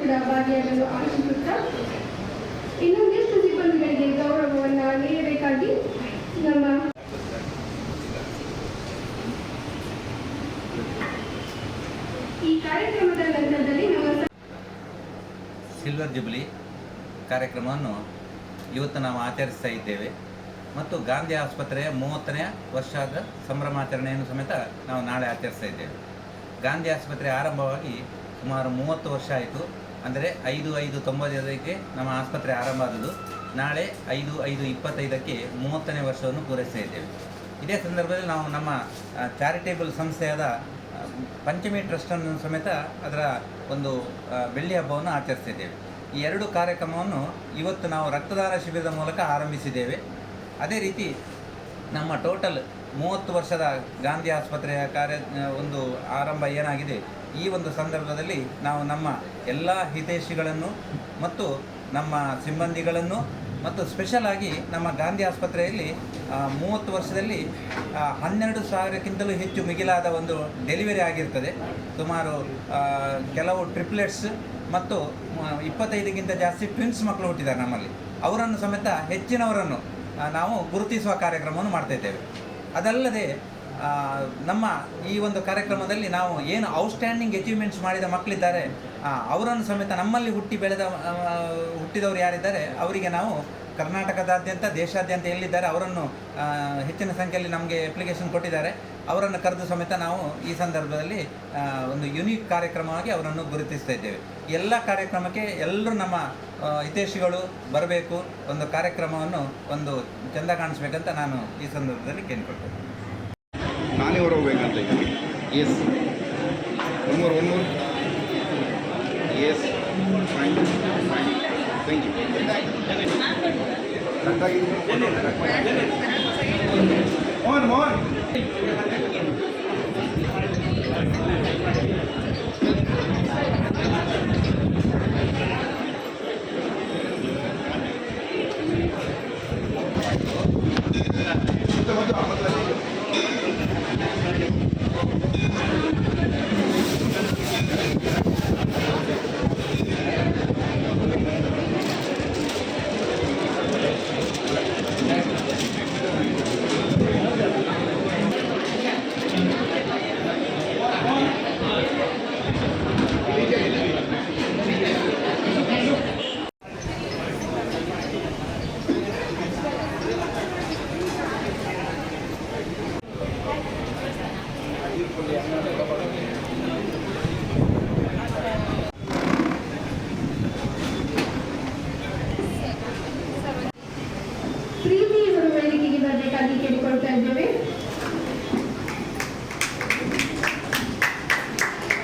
ಕೂಡ ಭಾಗಿಯಾಗಲು ಆಶಿಸುತ್ತಾ ಇನ್ನೊಂದಿಷ್ಟು ಸಿಬ್ಬಂದಿಗಳಿಗೆ ಗೌರವವನ್ನು ನೀಡಬೇಕಾಗಿ ನಮ್ಮ ಈ ಕಾರ್ಯಕ್ರಮದ ನಂತರದಲ್ಲಿ ನಮ್ಮ ಸಿಲ್ವರ್ ಜುಬ್ಲಿ ಕಾರ್ಯಕ್ರಮವನ್ನು ಇವತ್ತು ನಾವು ಆಚರಿಸ್ತಾ ಇದ್ದೇವೆ ಮತ್ತು ಗಾಂಧಿ ಆಸ್ಪತ್ರೆಯ 30ನೇ ವರ್ಷದ ಸಂಭ್ರಮಾಚರಣೆಯನ್ನು ಸಮೇತ ನಾವು ನಾಳೆ ಆಚರಿಸ್ತಾ ಇದ್ದೇವೆ. ಗಾಂಧಿ ಆಸ್ಪತ್ರೆ ಆರಂಭವಾಗಿ ಸುಮಾರು 30 ವರ್ಷ ಆಯಿತು. ಅಂದರೆ 5/5/95ಕ್ಕೆ ನಮ್ಮ ಆಸ್ಪತ್ರೆ ಆರಂಭ ಆದದ್ದು. ನಾಳೆ 5/5/25ಕ್ಕೆ 30ನೇ ವರ್ಷವನ್ನು ಪೂರೈಸ್ತಾ ಇದ್ದೇವೆ. ಇದೇ ಸಂದರ್ಭದಲ್ಲಿ ನಾವು ನಮ್ಮ ಚಾರಿಟೇಬಲ್ ಸಂಸ್ಥೆಯಾದ ಪಂಚಮಿ ಟ್ರಸ್ಟನ್ನು ಸಮೇತ ಅದರ ಒಂದು ಬೆಳ್ಳಿ ಹಬ್ಬವನ್ನು ಆಚರಿಸ್ತಿದ್ದೇವೆ. ಈ ಎರಡು ಕಾರ್ಯಕ್ರಮವನ್ನು ಇವತ್ತು ನಾವು ರಕ್ತದಾನ ಶಿಬಿರದ ಮೂಲಕ ಆರಂಭಿಸಿದ್ದೇವೆ. ಅದೇ ರೀತಿ ನಮ್ಮ ಟೋಟಲ್ 30 ವರ್ಷದ ಗಾಂಧಿ ಆಸ್ಪತ್ರೆಯ ಒಂದು ಆರಂಭ ಏನಾಗಿದೆ, ಈ ಒಂದು ಸಂದರ್ಭದಲ್ಲಿ ನಾವು ನಮ್ಮ ಎಲ್ಲ ಹಿತೈಷಿಗಳನ್ನು ಮತ್ತು ನಮ್ಮ ಸಿಬ್ಬಂದಿಗಳನ್ನು ಮತ್ತು ಸ್ಪೆಷಲ್ ಆಗಿ ನಮ್ಮ ಗಾಂಧಿ ಆಸ್ಪತ್ರೆಯಲ್ಲಿ 30 ವರ್ಷದಲ್ಲಿ 12,000ಕ್ಕಿಂತಲೂ ಹೆಚ್ಚು ಮಿಗಿಲಾದ ಒಂದು ಡೆಲಿವರಿ ಆಗಿರ್ತದೆ. ಸುಮಾರು ಕೆಲವು ಟ್ರಿಪ್ಲೆಟ್ಸ್ ಮತ್ತು 25ಕ್ಕಿಂತ ಜಾಸ್ತಿ ಟ್ವಿನ್ಸ್ ಮಕ್ಕಳು ಹುಟ್ಟಿದ್ದಾರೆ ನಮ್ಮಲ್ಲಿ. ಅವರನ್ನು ಸಮೇತ ಹೆಚ್ಚಿನವರನ್ನು ನಾವು ಗುರುತಿಸುವ ಕಾರ್ಯಕ್ರಮವನ್ನು ಮಾಡ್ತಾಯಿದ್ದೇವೆ. ಅದಲ್ಲದೆ ನಮ್ಮ ಈ ಒಂದು ಕಾರ್ಯಕ್ರಮದಲ್ಲಿ ನಾವು ಏನು ಔಟ್ಸ್ಟ್ಯಾಂಡಿಂಗ್ ಅಚೀವ್ಮೆಂಟ್ಸ್ ಮಾಡಿದ ಮಕ್ಕಳಿದ್ದಾರೆ ಅವರನ್ನು ಸಮೇತ ನಮ್ಮಲ್ಲಿ ಹುಟ್ಟಿದವರು ಯಾರಿದ್ದಾರೆ ಅವರಿಗೆ ನಾವು ಕರ್ನಾಟಕದಾದ್ಯಂತ ದೇಶಾದ್ಯಂತ ಎಲ್ಲಿದ್ದಾರೆ ಅವರನ್ನು ಹೆಚ್ಚಿನ ಸಂಖ್ಯೆಯಲ್ಲಿ ನಮಗೆ ಅಪ್ಲಿಕೇಶನ್ ಕೊಟ್ಟಿದ್ದಾರೆ. ಅವರನ್ನು ಕರೆದು ಸಮೇತ ನಾವು ಈ ಸಂದರ್ಭದಲ್ಲಿ ಒಂದು ಯುನೀಕ್ ಕಾರ್ಯಕ್ರಮವಾಗಿ ಅವರನ್ನು ಗುರುತಿಸ್ತಾ ಇದ್ದೇವೆ. ಎಲ್ಲ ಕಾರ್ಯಕ್ರಮಕ್ಕೆ ಎಲ್ಲರೂ ನಮ್ಮ ಹಿತೈಷಿಗಳು ಬರಬೇಕು, ಒಂದು ಕಾರ್ಯಕ್ರಮವನ್ನು ಒಂದು ಚೆಂದ ಕಾಣಿಸ್ಬೇಕಂತ ನಾನು ಈ ಸಂದರ್ಭದಲ್ಲಿ ಕೇಳ್ಕೊಳ್ತೇನೆ. ನಾನೇ ಹೊರಗೋಗ್ಬೇಕಂತ ಈಗ. Yes one more yes fine thank you. Mohan